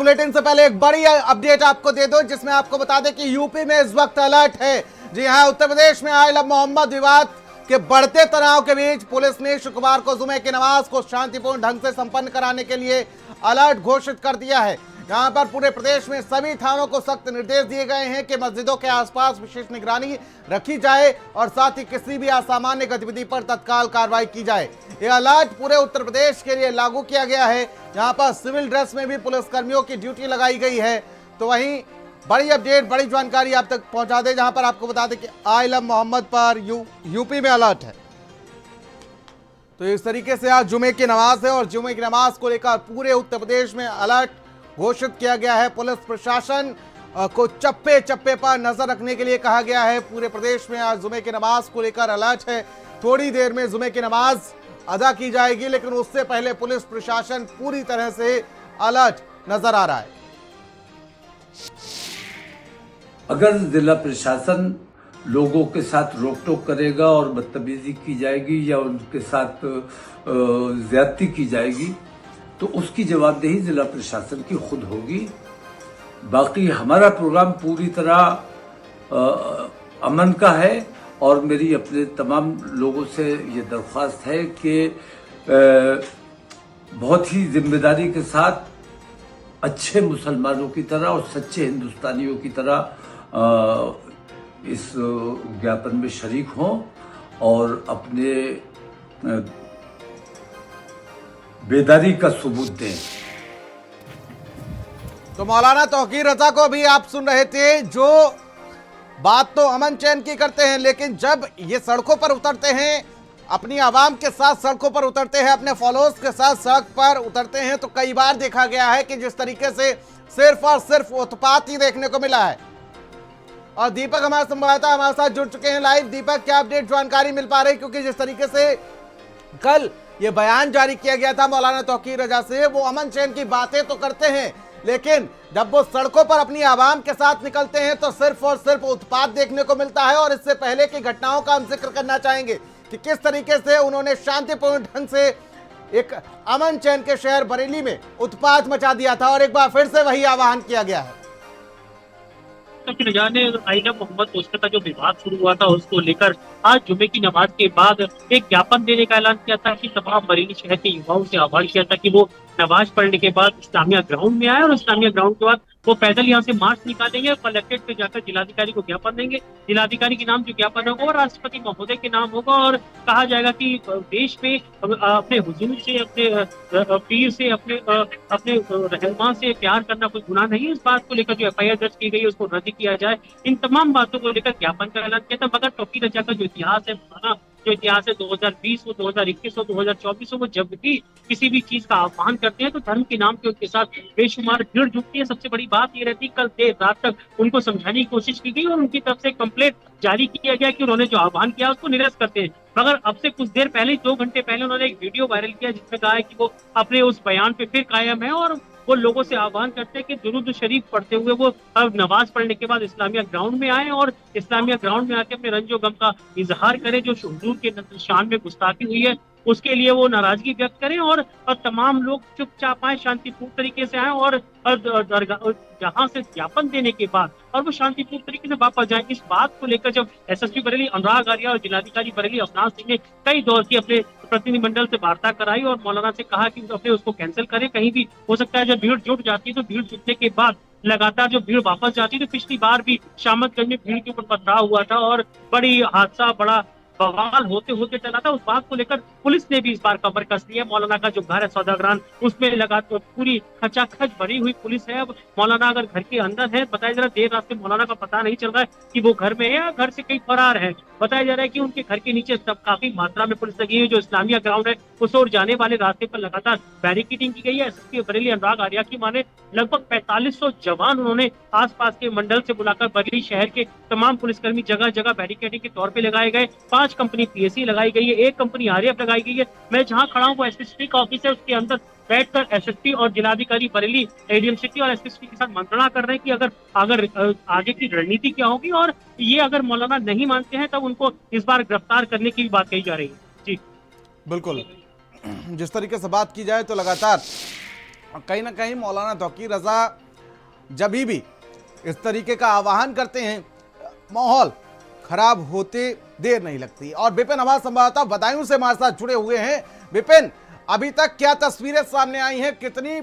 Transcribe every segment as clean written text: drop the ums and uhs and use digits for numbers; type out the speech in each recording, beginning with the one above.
Bulletin से पहले एक बड़ी अपडेट आपको दे दो, जिसमें आपको बता दें कि यूपी में इस वक्त अलर्ट है। जी हां, उत्तर प्रदेश में आयल मोहम्मद विवाद के बढ़ते तनाव के बीच पुलिस ने शुक्रवार को जुमे की नमाज को शांतिपूर्ण ढंग से संपन्न कराने के लिए अलर्ट घोषित कर दिया है। यहां पर पूरे प्रदेश में सभी थानों को सख्त निर्देश दिए गए हैं कि मस्जिदों के आसपास विशेष निगरानी रखी जाए और साथ ही किसी भी असामान्य गतिविधि पर तत्काल कार्रवाई की जाए। यह अलर्ट पूरे उत्तर प्रदेश के लिए लागू किया गया है। यहां पर सिविल ड्रेस में भी पुलिसकर्मियों की ड्यूटी लगाई गई है। तो वहीं बड़ी अपडेट, बड़ी जानकारी आप तक पहुंचा दे, जहां पर आपको बता दें कि आलम मोहम्मद पर यूपी में अलर्ट है। तो इस तरीके से आज जुमे की नमाज है और जुमे की नमाज को लेकर पूरे उत्तर प्रदेश में अलर्ट घोषित किया गया है। पुलिस प्रशासन को चप्पे चप्पे पर नजर रखने के लिए कहा गया है। पूरे प्रदेश में आज जुमे की नमाज को लेकर अलर्ट है। थोड़ी देर में जुमे की नमाज अदा की जाएगी, लेकिन उससे पहले पुलिस प्रशासन पूरी तरह से अलर्ट नजर आ रहा है। अगर जिला प्रशासन लोगों के साथ रोक टोक करेगा और बदतमीजी की जाएगी या उनके साथ ज्यादती की जाएगी तो उसकी जवाबदेही जिला प्रशासन की खुद होगी। बाकी हमारा प्रोग्राम पूरी तरह अमन का है और मेरी अपने तमाम लोगों से ये दरख्वास्त है कि बहुत ही जिम्मेदारी के साथ अच्छे मुसलमानों की तरह और सच्चे हिंदुस्तानियों की तरह इस ज्ञापन में शरीक हों और अपने बेदारी का सबूत दें। तो मौलाना तौकीर रजा को भी आप सुन रहे थे, जो बात तो अमन चैन की करते हैं, लेकिन जब ये सड़कों पर उतरते हैं, अपनी आवाम के साथ सड़कों पर उतरते हैं, अपने फॉलोअर्स के साथ सड़क पर उतरते हैं, तो कई बार देखा गया है कि जिस तरीके से सिर्फ और सिर्फ उत्पात ही देखने को मिला है। और दीपक हमारे संवाददाता हमारे साथ जुड़ चुके हैं लाइव। दीपक, क्या अपडेट जानकारी मिल पा रही? क्योंकि जिस तरीके से कल ये बयान जारी किया गया था मौलाना तौकीर रजा से, वो अमन चैन की बातें तो करते हैं, लेकिन जब वो सड़कों पर अपनी आवाम के साथ निकलते हैं तो सिर्फ और सिर्फ उत्पात देखने को मिलता है। और इससे पहले की घटनाओं का हम जिक्र करना चाहेंगे कि किस तरीके से उन्होंने शांतिपूर्ण ढंग से एक अमन चैन के शहर बरेली में उत्पात मचा दिया था और एक बार फिर से वही आह्वान किया गया है। ने आइलम मोहम्मद पोस्टर का जो विवाद शुरू हुआ था उसको लेकर आज जुमे की नमाज के बाद एक ज्ञापन देने का ऐलान किया था कि तमाम बरेली शहर के युवाओं से आह्वान किया था कि वो नमाज पढ़ने के बाद इस्लामिया ग्राउंड में आए और इस्लामिया ग्राउंड के बाद वो पैदल यहाँ से मार्च निकालेंगे और कलेक्ट्रेट पे जाकर जिलाधिकारी को ज्ञापन देंगे। जिलाधिकारी के नाम जो ज्ञापन होगा वो राष्ट्रपति महोदय के नाम होगा और कहा जाएगा कि देश में अपने हुजूर से, अपने पीर से, अपने रहनुमा से प्यार करना कोई गुनाह नहीं है। इस बात को लेकर जो FIR दर्ज की गई है उसको रद्द किया जाए। इन तमाम बातों को लेकर ज्ञापन का ऐलान किया था। मगर तौकीर रजा का जो इतिहास है, जो इतिहास है 2020 हो, 2021 हो, 2024 हो, वो जब भी किसी भी चीज का आह्वान करते हैं तो धर्म के नाम पे उनके साथ बेशुमार भीड़ जुटती है। सबसे बड़ी बात ये रहती है, कल देर रात तक उनको समझाने की कोशिश की गई और उनकी तरफ से कंप्लेंट जारी किया गया कि उन्होंने जो आह्वान किया उसको निरस्त करते हैं। मगर अब से कुछ देर पहले, 2 घंटे पहले, उन्होंने एक वीडियो वायरल किया जिसमें कहा है कि वो अपने उस बयान पे फिर कायम है और वो लोगों से आह्वान करते हैं कि दुरूद शरीफ पढ़ते हुए वो अब नमाज पढ़ने के बाद इस्लामिया ग्राउंड में आए और इस्लामिया ग्राउंड में आके अपने रंजो गम का इजहार करें। जो हुजूर के शान में गुस्ताखी हुई है उसके लिए वो नाराजगी व्यक्त करें और तमाम लोग चुपचाप आए, शांतिपूर्ण तरीके से आए और जहां से ज्ञापन देने के बाद और वो शांतिपूर्ण तरीके से वापस जाए। इस बात को लेकर जब SSP बरेली अनुराग आर्या और जिलाधिकारी बरेली अविनाश सिंह ने कई दौर की अपने प्रतिनिधिमंडल से वार्ता कराई और मौलाना से कहा कि अपने उसको कैंसिल करें। कहीं भी हो सकता है जब भीड़ जुट जाती है तो भीड़ जुटने के बाद लगातार जो भीड़ वापस जाती है, तो पिछली बार भी शामतगंज में भीड़ के ऊपर पथराव हुआ था और बड़ी हादसा, बड़ा बवाल होते होते चला था। उस बात को लेकर पुलिस ने भी इस बार कमर कस ली है। मौलाना का जो घर है सौदागरान, उसमें लगातार पूरी खचाखच भरी हुई पुलिस है। अब मौलाना अगर घर के अंदर है, बताया जा रहा है देर रात से मौलाना का पता नहीं चल रहा है कि वो घर में है या घर से कहीं फरार है। बताया जा रहा है कि उनके घर के नीचे सब काफी मात्रा में पुलिस लगी हुई। जो इस्लामिया ग्राउंड है उस ओर जाने वाले रास्ते पर लगातार बैरिकेडिंग की गई है। SSP बरेली अनुराग आर्या की माने लगभग 4500 जवान उन्होंने आसपास के मंडल से बुलाकर बरेली शहर के तमाम पुलिसकर्मी जगह जगह बैरिकेडिंग के तौर पे लगाए गए। 5 कंपनी PSC लगाई गई है, 1 कंपनी RF लगाई गई है। मैं जहां खड़ा हूं वो SSP का ऑफिस है, उसके अंदर बैठकर SSP और जिलाधिकारी बरेली ADM सिटी और SSP के साथ मंत्रणा कर रहे हैं कि अगर आगे की रणनीति क्या होगी और ये अगर मौलाना नहीं मानते हैं तब उनको इस बार गिरफ्तार करने की भी बात कही जा रही है। जी बिल्कुल, जिस तरीके से बात की जाए तो लगातार और कहीं ना कहीं मौलाना तौकीर रजा जब भी इस तरीके का आह्वान करते हैं, माहौल खराब होते देर नहीं लगती। और विपिन हमारा संवाददाता बदायूं से हमारे साथ जुड़े हुए हैं। विपिन, अभी तक क्या तस्वीरें सामने आई हैं, कितनी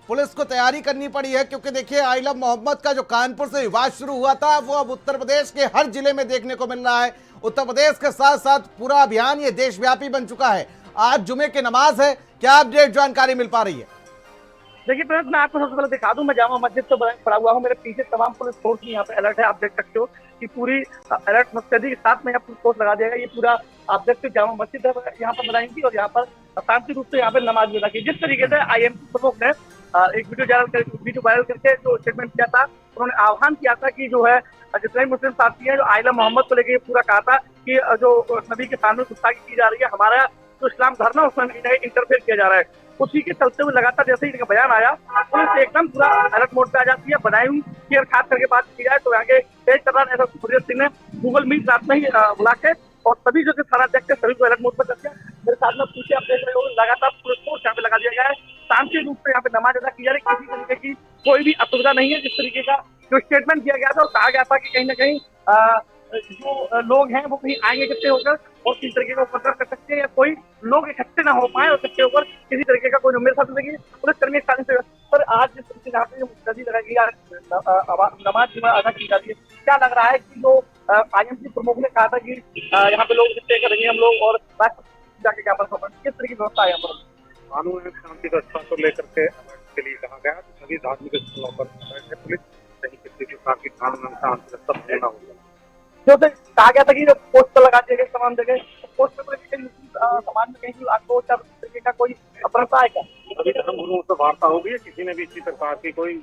पुलिस को तैयारी करनी पड़ी है? क्योंकि देखिए, आई लव मोहम्मद का जो कानपुर से विवाद शुरू हुआ था वो अब उत्तर प्रदेश के हर जिले में देखने को मिल रहा है। उत्तर प्रदेश के साथ साथ पूरा अभियान ये देशव्यापी बन चुका है। आज जुमे की नमाज है, क्या अपडेट जानकारी मिल पा रही है? देखिए प्रणत, मैं आपको सबसे पहले दिखा दूं, मैं जामा मस्जिद तो खड़ा हुआ हूँ, मेरे पीछे तमाम पुलिस फोर्स यहाँ पे अलर्ट है। आप देख सकते हो कि पूरी अलर्ट मुस्तैदी के साथ में यहाँ पुलिस फोर्स लगा दिया गया। ये पूरा आप देखते हो जामा मस्जिद है यहाँ पर बनाई थी और यहाँ पर शांति रूप से यहाँ पे नमाज अदा की। जिस तरीके से IMC प्रमुख ने एक वीडियो वायरल करके जो स्टेटमेंट किया था, उन्होंने आह्वान किया था कि जो है जितने मुस्लिम साथी हैं, जो आई लव मोहम्मद को लेकर पूरा कहा था कि जो नबी के सामने गुस्ताखी की जा रही है, हमारा जो इस्लाम धर्म है उसमें इंटरफेयर किया जा रहा है। उसी के चलते हुए लगातार जैसे ही इनका बयान आया, पुलिस एकदम पूरा अलर्ट मोड पे आ जाती है। बदायूं की अगर खास करके बात की जाए तो यहाँ के तेज तर्रार एसएसपी सुखदेव सिंह ने गूगल मीट रात में ही बुला के और सभी जो थाना अध्यक्ष सभी को अलर्ट मोड पर कर दिया। मेरे साथ में पीछे आप देख रहे हो, लगातार पुलिस फोर्स यहाँ पे लगा दिया गया है। शांति रूप से यहाँ पे नमाज अदा की जा रही है, किसी तरीके की कोई भी असुविधा नहीं है। जिस तरीके का जो स्टेटमेंट दिया गया था और कहा गया था कि कहीं ना कहीं जो लोग हैं वो कहीं आएंगे इकट्ठे होकर और किसी तरीके का उपद्रव कर सकते हैं या कोई लोग इकट्ठे ना हो पाए और इकट्ठे होकर किसी तरीके का कोई मेरे साथ देखिए पुलिस कर्मी पर आज जिस तरीके यहाँ पे मुस्तैदी लगाई नमाज अदा की जाती है, क्या लग रहा है कि जो IMC प्रमुख ने कहा था कि यहाँ पे लोग इकट्ठे करेंगे हम लोग और जाके क्या पर किस तरीके की व्यवस्था है यहाँ पर? कानून एवं शांति व्यवस्था को लेकर के अलर्ट के लिए कहा गया, सभी धार्मिक स्थलों पर पुलिस नहीं किसी प्रकार की कानून एवं शांति व्यवस्था देना होगा। जो कहा गया था कि पोस्टर लगा दिए गए तमाम जगह, पोस्टर पर समाज में कहीं आक्रोश या तरीके का कोई अपराध है क्या? सभी धर्मगुरुओं से वार्ता होगी, किसी ने भी इसी प्रकार की कोई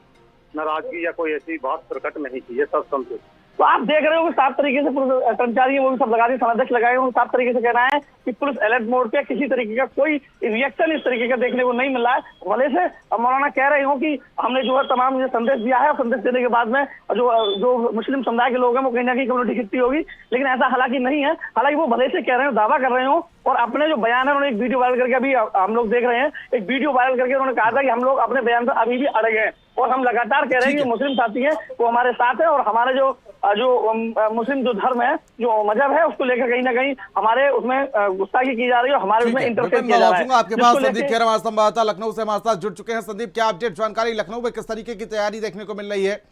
नाराजगी या कोई ऐसी बात प्रकट नहीं की है, सब समझे। तो आप देख रहे हो कि साफ तरीके से पुलिस कर्मचारी वो भी सब लगा दिए, थानाध्यक्ष लगाए हुए, साफ तरीके से कहना है कि पुलिस अलर्ट मोड पे, किसी तरीके का कोई रिएक्शन इस तरीके का देखने को नहीं मिल रहा है। भले से मौलाना कह रहे हो कि हमने जो है तमाम ये संदेश दिया है, संदेश देने के बाद में जो मुस्लिम समुदाय के लोग हैं वो कहीं ना कहीं कम्युनिटी खिस्ती होगी, लेकिन ऐसा हालांकि नहीं है। हालांकि वो भले से कह रहे हो, दावा कर रहे हो और अपने जो बयान है उन्होंने एक वीडियो वायरल करके अभी हम लोग देख रहे हैं, एक वीडियो वायरल करके उन्होंने कहा था कि हम लोग अपने बयान पर अभी भी अड़े हैं और हम लगातार कह रहे हैं कि मुस्लिम साथी हैं वो हमारे साथ है और हमारे जो मुस्लिम जो धर्म है, जो मजहब है, उसको लेकर कहीं ना कहीं हमारे उसमें गुस्ताखी की जा रही है, हमारे उसमें इंटरफेयर किया जा रहा है। आपके पास संदीप खेर हमारे संवाददाता लखनऊ से हमारे साथ जुड़ चुके हैं। संदीप, क्या अपडेट जानकारी, लखनऊ में किस तरीके की तैयारी देखने को मिल रही है?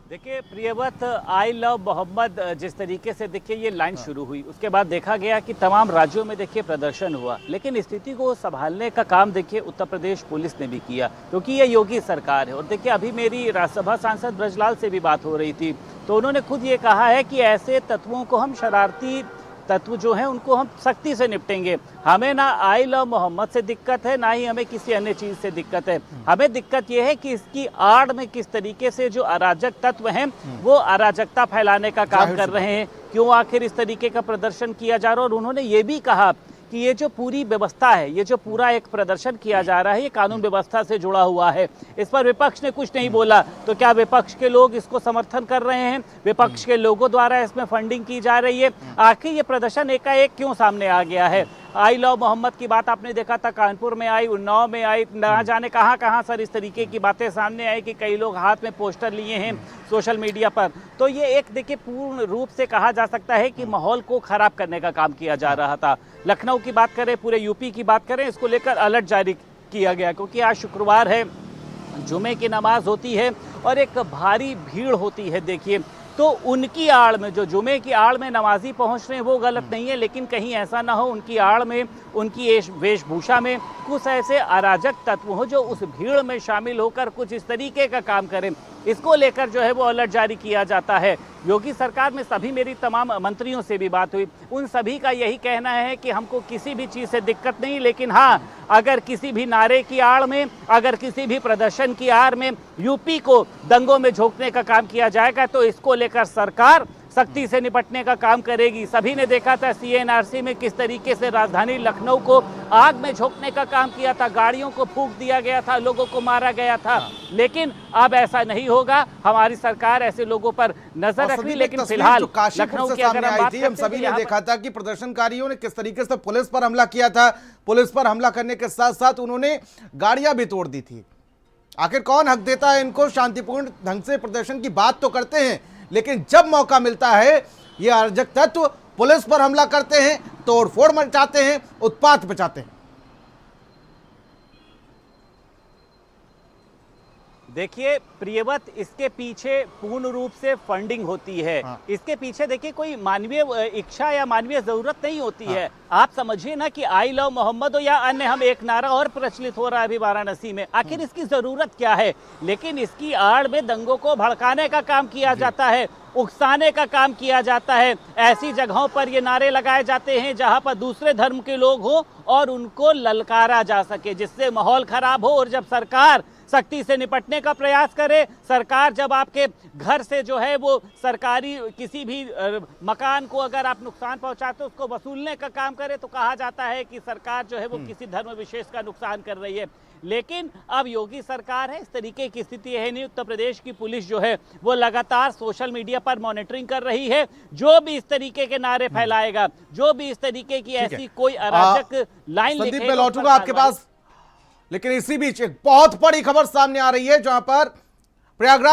देखिए प्रियवत, आई लव मोहम्मद जिस तरीके से देखिए ये लाइन शुरू हुई, उसके बाद देखा गया कि तमाम राज्यों में देखिए प्रदर्शन हुआ, लेकिन स्थिति को संभालने का काम देखिए उत्तर प्रदेश पुलिस ने भी किया, क्योंकि ये योगी सरकार है। और देखिए अभी मेरी राज्यसभा सांसद ब्रजलाल से भी बात हो रही थी, तो उन्होंने खुद ये कहा है कि ऐसे तत्वों को हम शरारती तत्व जो हैं उनको हम सख्ती से निपटेंगे। हमें ना आई लव मोहम्मद से दिक्कत है, ना ही हमें किसी अन्य चीज़ से दिक्कत है। हमें दिक्कत यह है कि इसकी आड़ में किस तरीके से जो अराजक तत्व हैं वो अराजकता फैलाने का काम कर रहे हैं, क्यों आखिर इस तरीके का प्रदर्शन किया जा रहा है। और उन्होंने ये भी कहा कि ये जो पूरी व्यवस्था है, ये जो पूरा एक प्रदर्शन किया जा रहा है, ये कानून व्यवस्था से जुड़ा हुआ है। इस पर विपक्ष ने कुछ नहीं बोला, तो क्या विपक्ष के लोग इसको समर्थन कर रहे हैं? विपक्ष के लोगों द्वारा इसमें फंडिंग की जा रही है। आखिर ये प्रदर्शन एकाएक क्यों सामने आ गया है? आई लव मोहम्मद की बात आपने देखा था, कानपुर में आई, उन्नाव में आई, ना जाने कहाँ कहाँ सर इस तरीके की बातें सामने आई कि कई लोग हाथ में पोस्टर लिए हैं सोशल मीडिया पर। तो ये एक देखिए पूर्ण रूप से कहा जा सकता है कि माहौल को खराब करने का काम किया जा रहा था। लखनऊ की बात करें, पूरे यूपी की बात करें, इसको लेकर अलर्ट जारी किया गया, क्योंकि आज शुक्रवार है, जुमे की नमाज होती है और एक भारी भीड़ होती है। देखिए तो उनकी आड़ में, जो जुमे की आड़ में नमाजी पहुंच रहे हैं वो गलत नहीं है, लेकिन कहीं ऐसा ना हो उनकी आड़ में, उनकी वेशभूषा में कुछ ऐसे अराजक तत्व हो जो उस भीड़ में शामिल होकर कुछ इस तरीके का काम करें। इसको लेकर जो है वो अलर्ट जारी किया जाता है। योगी सरकार में सभी मेरी तमाम मंत्रियों से भी बात हुई, उन सभी का यही कहना है कि हमको किसी भी चीज़ से दिक्कत नहीं, लेकिन हाँ, अगर किसी भी नारे की आड़ में, अगर किसी भी प्रदर्शन की आड़ में यूपी को दंगों में झोंकने का काम किया जाएगा तो इसको लेकर सरकार सख्ती से निपटने का काम करेगी। सभी ने देखा था CNRC में किस तरीके से राजधानी लखनऊ को आग में झोंकने का काम किया था, गाड़ियों को फूंक दिया गया था, लोगों को मारा गया था। लेकिन अब ऐसा नहीं होगा। हमारी सरकार ऐसे लोगों पर नजर रख रही। लेकिन फिलहाल लखनऊ की अगर हम बात हम सभी ने देखा था कि प्रदर्शनकारियों ने किस तरीके से पुलिस पर हमला किया था। पुलिस पर हमला करने के साथ साथ उन्होंने गाड़ियां भी तोड़ दी थी। आखिर कौन हक देता है इनको? शांतिपूर्ण ढंग से प्रदर्शन की बात तो करते हैं, लेकिन जब मौका मिलता है ये अराजक तत्व पुलिस पर हमला करते हैं, तोड़फोड़ मचाते हैं, उत्पात मचाते हैं। देखिए प्रियव्रत, इसके पीछे पूर्ण रूप से फंडिंग होती है। इसके पीछे देखिए कोई मानवीय इच्छा या मानवीय जरूरत नहीं होती है। आप समझिए ना कि आई लव मोहम्मद हो या अन्य, हम एक नारा और प्रचलित हो रहा है अभी वाराणसी में, आखिर इसकी जरूरत क्या है? लेकिन इसकी आड़ में दंगों को भड़काने का काम किया जाता है, उकसाने का काम किया जाता है। ऐसी जगहों पर ये नारे लगाए जाते हैं जहां पर दूसरे धर्म के लोग हो और उनको ललकारा जा सके, जिससे माहौल खराब हो। और जब सरकार सख्ती से निपटने का प्रयास करे, सरकार जब आपके घर से जो है वो सरकारी किसी भी मकान को अगर आप नुकसान पहुंचाते हो उसको वसूलने का काम करे, तो कहा जाता है कि सरकार जो है वो किसी धर्म विशेष का नुकसान कर रही है। लेकिन अब योगी सरकार है, इस तरीके की स्थिति है नहीं। उत्तर प्रदेश की पुलिस जो है वो लगातार सोशल मीडिया पर मॉनिटरिंग कर रही है। जो भी इस तरीके के नारे फैलाएगा, जो भी इस तरीके की ऐसी कोई अराजक लाइन संदीप, मैं लौटूंगा आपके पास, लेकिन इसी बीच एक बहुत बड़ी खबर सामने आ रही है जहां पर प्रयागराज